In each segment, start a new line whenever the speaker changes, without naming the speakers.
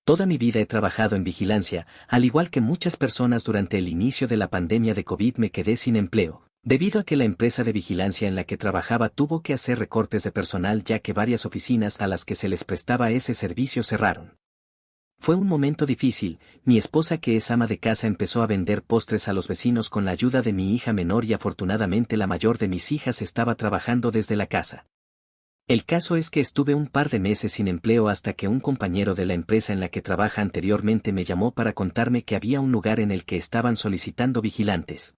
Toda mi vida he trabajado en vigilancia, al igual que muchas personas durante el inicio de la pandemia de COVID me quedé sin empleo, debido a que la empresa de vigilancia en la que trabajaba tuvo que hacer recortes de personal ya que varias oficinas a las que se les prestaba ese servicio cerraron. Fue un momento difícil, mi esposa que es ama de casa empezó a vender postres a los vecinos con la ayuda de mi hija menor y afortunadamente la mayor de mis hijas estaba trabajando desde la casa. El caso es que estuve un par de meses sin empleo hasta que un compañero de la empresa en la que trabaja anteriormente me llamó para contarme que había un lugar en el que estaban solicitando vigilantes.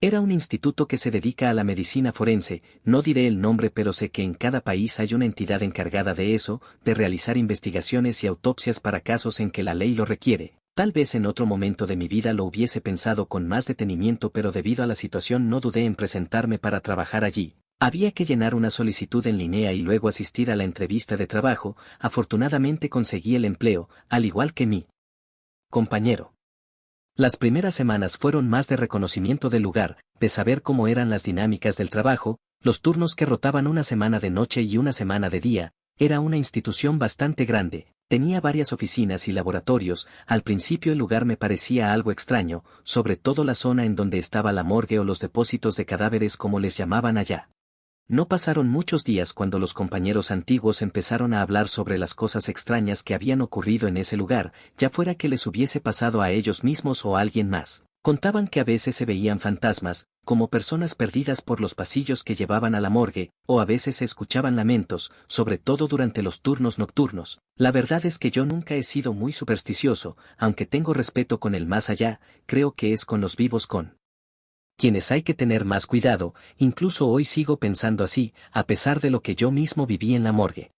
Era un instituto que se dedica a la medicina forense, no diré el nombre pero sé que en cada país hay una entidad encargada de eso, de realizar investigaciones y autopsias para casos en que la ley lo requiere. Tal vez en otro momento de mi vida lo hubiese pensado con más detenimiento pero debido a la situación no dudé en presentarme para trabajar allí. Había que llenar una solicitud en línea y luego asistir a la entrevista de trabajo, afortunadamente conseguí el empleo, al igual que mi compañero. Las primeras semanas fueron más de reconocimiento del lugar, de saber cómo eran las dinámicas del trabajo, los turnos que rotaban una semana de noche y una semana de día, era una institución bastante grande, tenía varias oficinas y laboratorios, al principio el lugar me parecía algo extraño, sobre todo la zona en donde estaba la morgue o los depósitos de cadáveres como les llamaban allá. No pasaron muchos días cuando los compañeros antiguos empezaron a hablar sobre las cosas extrañas que habían ocurrido en ese lugar, ya fuera que les hubiese pasado a ellos mismos o a alguien más. Contaban que a veces se veían fantasmas, como personas perdidas por los pasillos que llevaban a la morgue, o a veces se escuchaban lamentos, sobre todo durante los turnos nocturnos. La verdad es que yo nunca he sido muy supersticioso, aunque tengo respeto con el más allá, creo que es con los vivos con quienes hay que tener más cuidado, incluso hoy sigo pensando así, a pesar de lo que yo mismo viví en la morgue.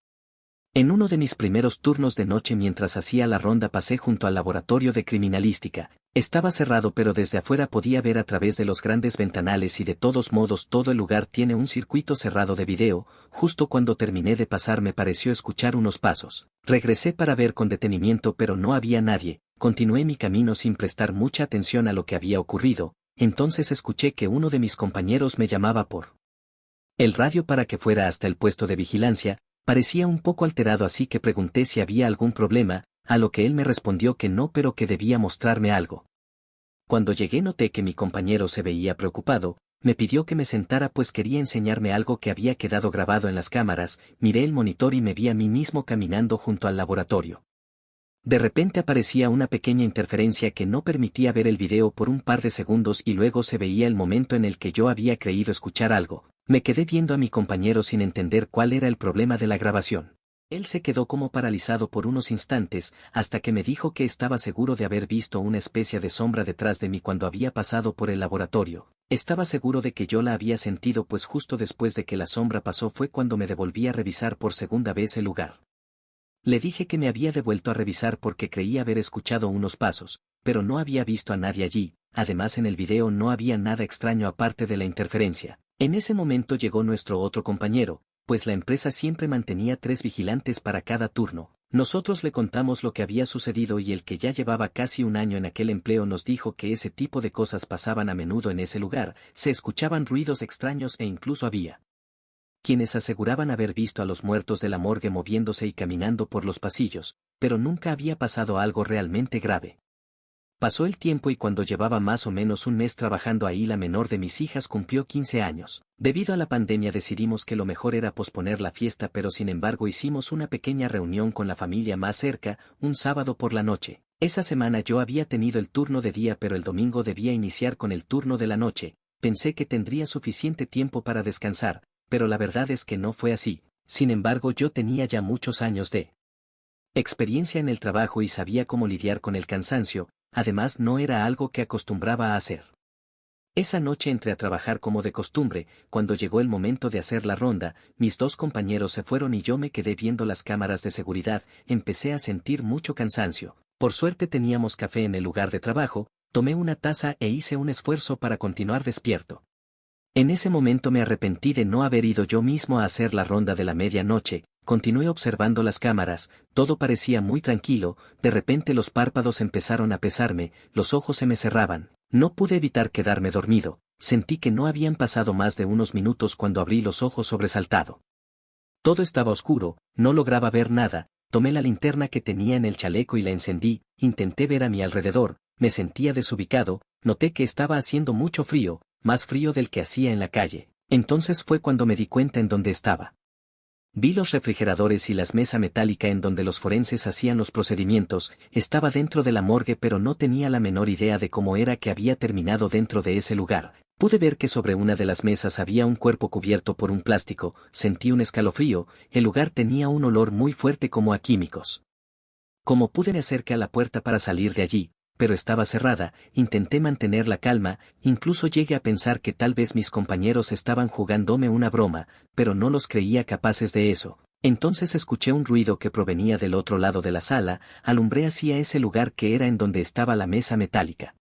En uno de mis primeros turnos de noche mientras hacía la ronda pasé junto al laboratorio de criminalística, estaba cerrado pero desde afuera podía ver a través de los grandes ventanales y de todos modos todo el lugar tiene un circuito cerrado de video, justo cuando terminé de pasar me pareció escuchar unos pasos. Regresé para ver con detenimiento pero no había nadie, continué mi camino sin prestar mucha atención a lo que había ocurrido. Entonces escuché que uno de mis compañeros me llamaba por el radio para que fuera hasta el puesto de vigilancia, parecía un poco alterado así que pregunté si había algún problema, a lo que él me respondió que no pero que debía mostrarme algo. Cuando llegué noté que mi compañero se veía preocupado, me pidió que me sentara pues quería enseñarme algo que había quedado grabado en las cámaras, miré el monitor y me vi a mí mismo caminando junto al laboratorio. De repente aparecía una pequeña interferencia que no permitía ver el video por un par de segundos y luego se veía el momento en el que yo había creído escuchar algo. Me quedé viendo a mi compañero sin entender cuál era el problema de la grabación. Él se quedó como paralizado por unos instantes, hasta que me dijo que estaba seguro de haber visto una especie de sombra detrás de mí cuando había pasado por el laboratorio. Estaba seguro de que yo la había sentido pues justo después de que la sombra pasó fue cuando me devolví a revisar por segunda vez el lugar. Le dije que me había devuelto a revisar porque creía haber escuchado unos pasos, pero no había visto a nadie allí, además en el video no había nada extraño aparte de la interferencia. En ese momento llegó nuestro otro compañero, pues la empresa siempre mantenía 3 vigilantes para cada turno. Nosotros le contamos lo que había sucedido y el que ya llevaba casi un año en aquel empleo nos dijo que ese tipo de cosas pasaban a menudo en ese lugar, se escuchaban ruidos extraños e incluso había quienes aseguraban haber visto a los muertos de la morgue moviéndose y caminando por los pasillos, pero nunca había pasado algo realmente grave. Pasó el tiempo y cuando llevaba más o menos un mes trabajando ahí la menor de mis hijas cumplió 15 años. Debido a la pandemia decidimos que lo mejor era posponer la fiesta pero sin embargo hicimos una pequeña reunión con la familia más cerca, un sábado por la noche. Esa semana yo había tenido el turno de día pero el domingo debía iniciar con el turno de la noche, pensé que tendría suficiente tiempo para descansar, pero la verdad es que no fue así. Sin embargo yo tenía ya muchos años de experiencia en el trabajo y sabía cómo lidiar con el cansancio, además no era algo que acostumbraba a hacer. Esa noche entré a trabajar como de costumbre, cuando llegó el momento de hacer la ronda, mis 2 compañeros se fueron y yo me quedé viendo las cámaras de seguridad, empecé a sentir mucho cansancio. Por suerte teníamos café en el lugar de trabajo, tomé una taza e hice un esfuerzo para continuar despierto. En ese momento me arrepentí de no haber ido yo mismo a hacer la ronda de la medianoche, continué observando las cámaras, todo parecía muy tranquilo, de repente los párpados empezaron a pesarme, los ojos se me cerraban, no pude evitar quedarme dormido, sentí que no habían pasado más de unos minutos cuando abrí los ojos sobresaltado. Todo estaba oscuro, no lograba ver nada, tomé la linterna que tenía en el chaleco y la encendí, intenté ver a mi alrededor, me sentía desubicado, noté que estaba haciendo mucho frío, más frío del que hacía en la calle. Entonces fue cuando me di cuenta en dónde estaba. Vi los refrigeradores y las mesa metálica en donde los forenses hacían los procedimientos, estaba dentro de la morgue pero no tenía la menor idea de cómo era que había terminado dentro de ese lugar. Pude ver que sobre una de las mesas había un cuerpo cubierto por un plástico, sentí un escalofrío, el lugar tenía un olor muy fuerte como a químicos. Como pude me acerqué a la puerta para salir de allí, pero estaba cerrada, intenté mantener la calma, incluso llegué a pensar que tal vez mis compañeros estaban jugándome una broma, pero no los creía capaces de eso. Entonces escuché un ruido que provenía del otro lado de la sala, alumbré hacia ese lugar que era en donde estaba la mesa metálica.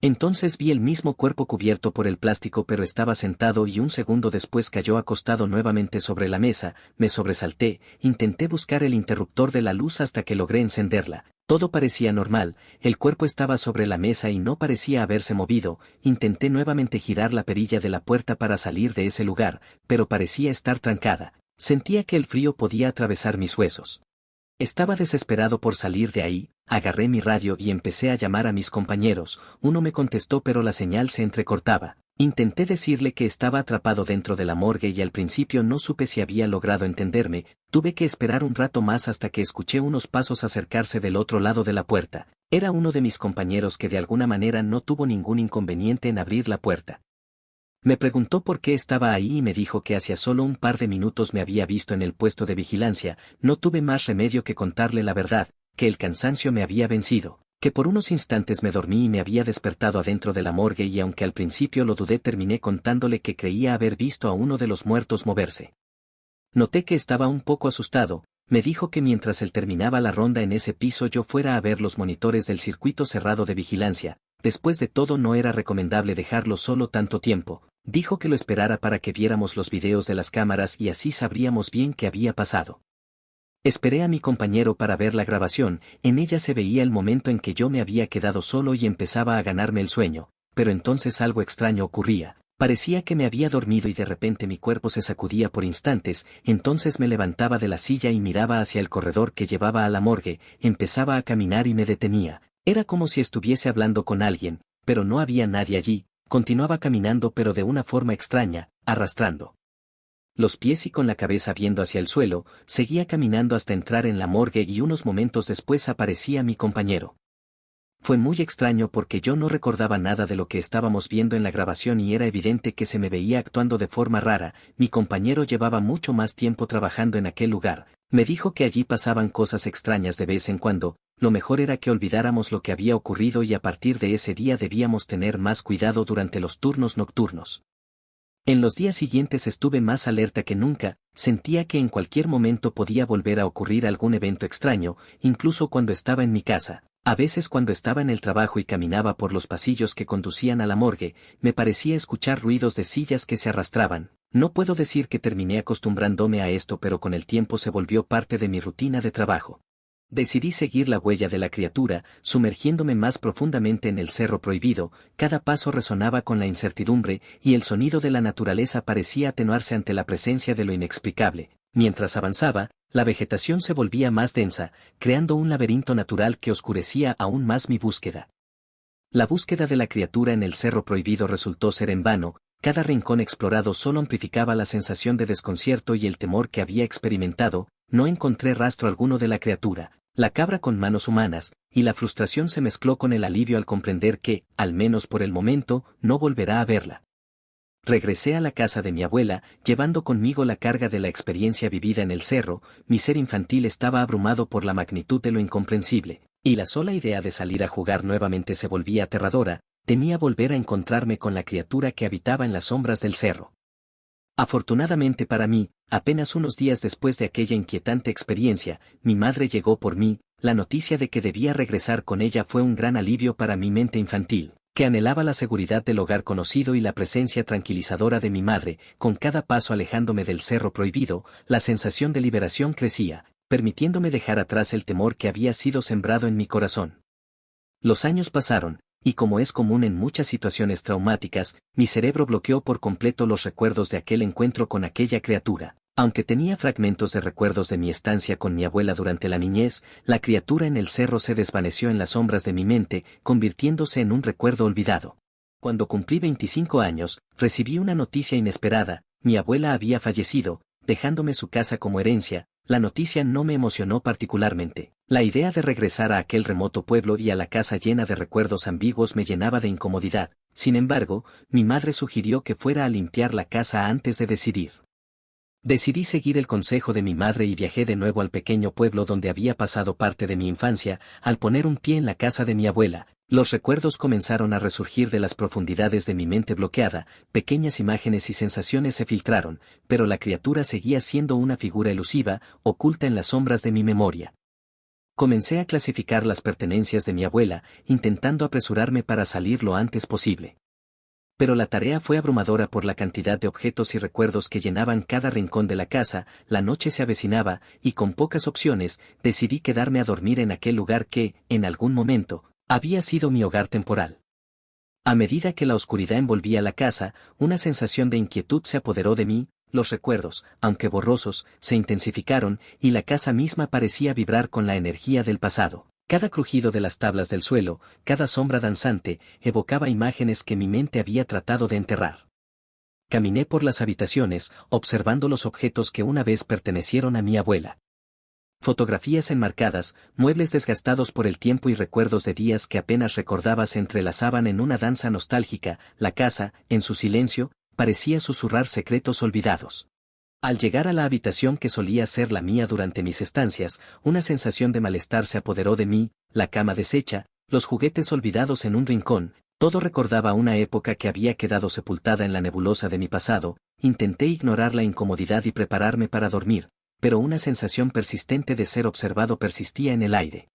Entonces vi el mismo cuerpo cubierto por el plástico pero estaba sentado y un segundo después cayó acostado nuevamente sobre la mesa, me sobresalté, intenté buscar el interruptor de la luz hasta que logré encenderla. Todo parecía normal, el cuerpo estaba sobre la mesa y no parecía haberse movido, intenté nuevamente girar la perilla de la puerta para salir de ese lugar, pero parecía estar trancada, sentía que el frío podía atravesar mis huesos. Estaba desesperado por salir de ahí, agarré mi radio y empecé a llamar a mis compañeros, uno me contestó pero la señal se entrecortaba. Intenté decirle que estaba atrapado dentro de la morgue y al principio no supe si había logrado entenderme, tuve que esperar un rato más hasta que escuché unos pasos acercarse del otro lado de la puerta. Era uno de mis compañeros que de alguna manera no tuvo ningún inconveniente en abrir la puerta. Me preguntó por qué estaba ahí y me dijo que hacía solo un par de minutos me había visto en el puesto de vigilancia, no tuve más remedio que contarle la verdad, que el cansancio me había vencido, que por unos instantes me dormí y me había despertado adentro de la morgue y aunque al principio lo dudé terminé contándole que creía haber visto a uno de los muertos moverse. Noté que estaba un poco asustado, me dijo que mientras él terminaba la ronda en ese piso yo fuera a ver los monitores del circuito cerrado de vigilancia, después de todo no era recomendable dejarlo solo tanto tiempo. Dijo que lo esperara para que viéramos los videos de las cámaras y así sabríamos bien qué había pasado. Esperé a mi compañero para ver la grabación, en ella se veía el momento en que yo me había quedado solo y empezaba a ganarme el sueño, pero entonces algo extraño ocurría, parecía que me había dormido y de repente mi cuerpo se sacudía por instantes, entonces me levantaba de la silla y miraba hacia el corredor que llevaba a la morgue, empezaba a caminar y me detenía, era como si estuviese hablando con alguien, pero no había nadie allí. Continuaba caminando pero de una forma extraña, arrastrando los pies y con la cabeza viendo hacia el suelo, seguía caminando hasta entrar en la morgue y unos momentos después aparecía mi compañero. Fue muy extraño porque yo no recordaba nada de lo que estábamos viendo en la grabación y era evidente que se me veía actuando de forma rara, mi compañero llevaba mucho más tiempo trabajando en aquel lugar, me dijo que allí pasaban cosas extrañas de vez en cuando, lo mejor era que olvidáramos lo que había ocurrido y a partir de ese día debíamos tener más cuidado durante los turnos nocturnos. En los días siguientes estuve más alerta que nunca, sentía que en cualquier momento podía volver a ocurrir algún evento extraño, incluso cuando estaba en mi casa. A veces cuando estaba en el trabajo y caminaba por los pasillos que conducían a la morgue, me parecía escuchar ruidos de sillas que se arrastraban. No puedo decir que terminé acostumbrándome a esto pero con el tiempo se volvió parte de mi rutina de trabajo. Decidí seguir la huella de la criatura, sumergiéndome más profundamente en el cerro prohibido, cada paso resonaba con la incertidumbre, y el sonido de la naturaleza parecía atenuarse ante la presencia de lo inexplicable. Mientras avanzaba, la vegetación se volvía más densa, creando un laberinto natural que oscurecía aún más mi búsqueda. La búsqueda de la criatura en el cerro prohibido resultó ser en vano, cada rincón explorado solo amplificaba la sensación de desconcierto y el temor que había experimentado, no encontré rastro alguno de la criatura, la cabra con manos humanas, y la frustración se mezcló con el alivio al comprender que, al menos por el momento, no volverá a verla. Regresé a la casa de mi abuela, llevando conmigo la carga de la experiencia vivida en el cerro, mi ser infantil estaba abrumado por la magnitud de lo incomprensible, y la sola idea de salir a jugar nuevamente se volvía aterradora, temía volver a encontrarme con la criatura que habitaba en las sombras del cerro. Afortunadamente para mí, apenas unos días después de aquella inquietante experiencia, mi madre llegó por mí, la noticia de que debía regresar con ella fue un gran alivio para mi mente infantil, que anhelaba la seguridad del hogar conocido y la presencia tranquilizadora de mi madre, con cada paso alejándome del cerro prohibido, la sensación de liberación crecía, permitiéndome dejar atrás el temor que había sido sembrado en mi corazón. Los años pasaron, y como es común en muchas situaciones traumáticas, mi cerebro bloqueó por completo los recuerdos de aquel encuentro con aquella criatura. Aunque tenía fragmentos de recuerdos de mi estancia con mi abuela durante la niñez, la criatura en el cerro se desvaneció en las sombras de mi mente, convirtiéndose en un recuerdo olvidado. Cuando cumplí 25 años, recibí una noticia inesperada: mi abuela había fallecido, dejándome su casa como herencia. La noticia no me emocionó particularmente. La idea de regresar a aquel remoto pueblo y a la casa llena de recuerdos ambiguos me llenaba de incomodidad. Sin embargo, mi madre sugirió que fuera a limpiar la casa antes de decidir. Decidí seguir el consejo de mi madre y viajé de nuevo al pequeño pueblo donde había pasado parte de mi infancia. Al poner un pie en la casa de mi abuela, los recuerdos comenzaron a resurgir de las profundidades de mi mente bloqueada. Pequeñas imágenes y sensaciones se filtraron, pero la criatura seguía siendo una figura elusiva, oculta en las sombras de mi memoria. Comencé a clasificar las pertenencias de mi abuela, intentando apresurarme para salir lo antes posible. Pero la tarea fue abrumadora por la cantidad de objetos y recuerdos que llenaban cada rincón de la casa. La noche se avecinaba, y con pocas opciones, decidí quedarme a dormir en aquel lugar que, en algún momento, había sido mi hogar temporal. A medida que la oscuridad envolvía la casa, una sensación de inquietud se apoderó de mí. Los recuerdos, aunque borrosos, se intensificaron, y la casa misma parecía vibrar con la energía del pasado. Cada crujido de las tablas del suelo, cada sombra danzante, evocaba imágenes que mi mente había tratado de enterrar. Caminé por las habitaciones, observando los objetos que una vez pertenecieron a mi abuela. Fotografías enmarcadas, muebles desgastados por el tiempo y recuerdos de días que apenas recordaba se entrelazaban en una danza nostálgica. La casa, en su silencio, parecía susurrar secretos olvidados. Al llegar a la habitación que solía ser la mía durante mis estancias, una sensación de malestar se apoderó de mí: la cama deshecha, los juguetes olvidados en un rincón, todo recordaba una época que había quedado sepultada en la nebulosa de mi pasado. Intenté ignorar la incomodidad y prepararme para dormir, pero una sensación persistente de ser observado persistía en el aire.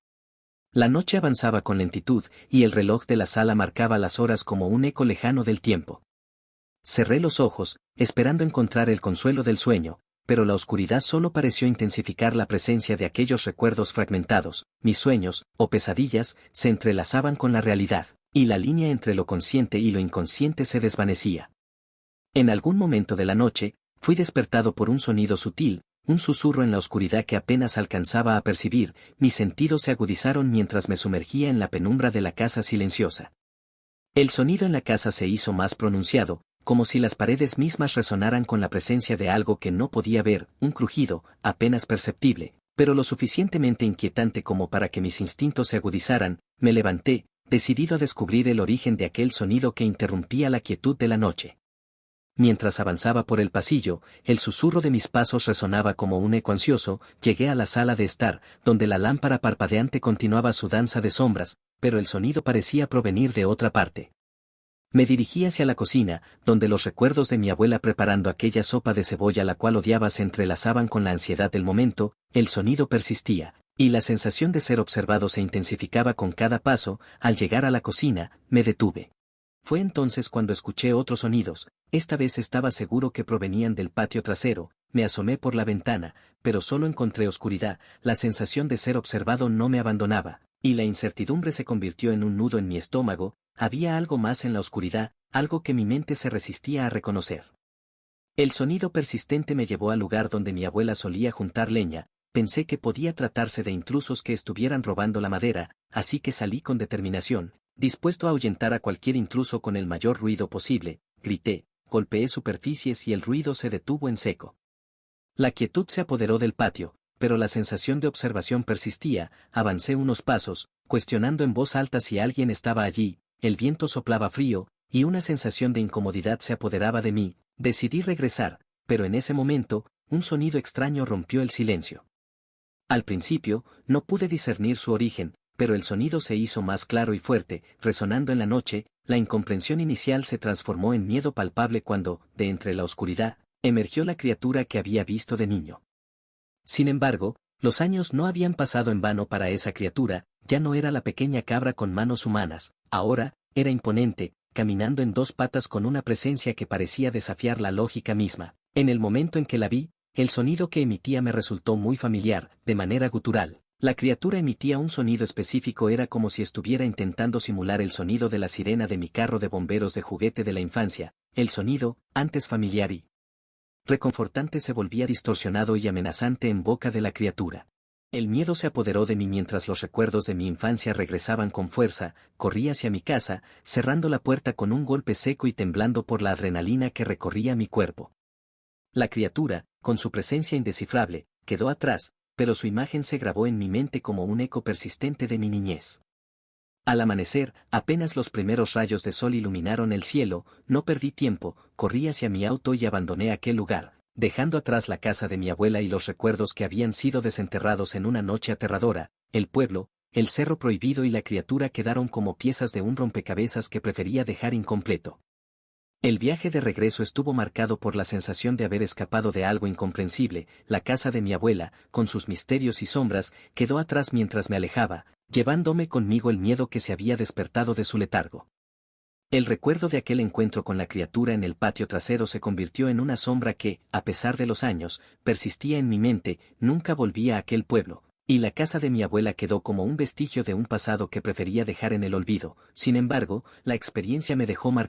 La noche avanzaba con lentitud, y el reloj de la sala marcaba las horas como un eco lejano del tiempo. Cerré los ojos, esperando encontrar el consuelo del sueño, pero la oscuridad solo pareció intensificar la presencia de aquellos recuerdos fragmentados. Mis sueños, o pesadillas, se entrelazaban con la realidad, y la línea entre lo consciente y lo inconsciente se desvanecía. En algún momento de la noche, fui despertado por un sonido sutil, un susurro en la oscuridad que apenas alcanzaba a percibir. Mis sentidos se agudizaron mientras me sumergía en la penumbra de la casa silenciosa. El sonido en la casa se hizo más pronunciado, como si las paredes mismas resonaran con la presencia de algo que no podía ver, un crujido, apenas perceptible, pero lo suficientemente inquietante como para que mis instintos se agudizaran. Me levanté, decidido a descubrir el origen de aquel sonido que interrumpía la quietud de la noche. Mientras avanzaba por el pasillo, el susurro de mis pasos resonaba como un eco ansioso. Llegué a la sala de estar, donde la lámpara parpadeante continuaba su danza de sombras, pero el sonido parecía provenir de otra parte. Me dirigí hacia la cocina, donde los recuerdos de mi abuela preparando aquella sopa de cebolla la cual odiaba se entrelazaban con la ansiedad del momento. El sonido persistía, y la sensación de ser observado se intensificaba con cada paso. Al llegar a la cocina, me detuve. Fue entonces cuando escuché otros sonidos. Esta vez estaba seguro que provenían del patio trasero. Me asomé por la ventana, pero solo encontré oscuridad. La sensación de ser observado no me abandonaba, y la incertidumbre se convirtió en un nudo en mi estómago. Había algo más en la oscuridad, algo que mi mente se resistía a reconocer. El sonido persistente me llevó al lugar donde mi abuela solía juntar leña. Pensé que podía tratarse de intrusos que estuvieran robando la madera, así que salí con determinación, dispuesto a ahuyentar a cualquier intruso con el mayor ruido posible. Grité, golpeé superficies y el ruido se detuvo en seco. La quietud se apoderó del patio, pero la sensación de observación persistía. Avancé unos pasos, cuestionando en voz alta si alguien estaba allí. El viento soplaba frío, y una sensación de incomodidad se apoderaba de mí. Decidí regresar, pero en ese momento, un sonido extraño rompió el silencio. Al principio, no pude discernir su origen, pero el sonido se hizo más claro y fuerte, resonando en la noche. La incomprensión inicial se transformó en miedo palpable cuando, de entre la oscuridad, emergió la criatura que había visto de niño. Sin embargo, los años no habían pasado en vano para esa criatura. Ya no era la pequeña cabra con manos humanas, ahora, era imponente, caminando en dos patas con una presencia que parecía desafiar la lógica misma. En el momento en que la vi, el sonido que emitía me resultó muy familiar. De manera gutural, la criatura emitía un sonido específico. Era como si estuviera intentando simular el sonido de la sirena de mi carro de bomberos de juguete de la infancia. El sonido, antes familiar y reconfortante se volvía distorsionado y amenazante en boca de la criatura. El miedo se apoderó de mí mientras los recuerdos de mi infancia regresaban con fuerza, corrí hacia mi casa, cerrando la puerta con un golpe seco y temblando por la adrenalina que recorría mi cuerpo. La criatura, con su presencia indescifrable, quedó atrás, pero su imagen se grabó en mi mente como un eco persistente de mi niñez. Al amanecer, apenas los primeros rayos de sol iluminaron el cielo, no perdí tiempo, corrí hacia mi auto y abandoné aquel lugar, dejando atrás la casa de mi abuela y los recuerdos que habían sido desenterrados en una noche aterradora. El pueblo, el cerro prohibido y la criatura quedaron como piezas de un rompecabezas que prefería dejar incompleto. El viaje de regreso estuvo marcado por la sensación de haber escapado de algo incomprensible. La casa de mi abuela, con sus misterios y sombras, quedó atrás mientras me alejaba, llevándome conmigo el miedo que se había despertado de su letargo. El recuerdo de aquel encuentro con la criatura en el patio trasero se convirtió en una sombra que, a pesar de los años, persistía en mi mente. Nunca volví a aquel pueblo, y la casa de mi abuela quedó como un vestigio de un pasado que prefería dejar en el olvido. Sin embargo, la experiencia me dejó marcada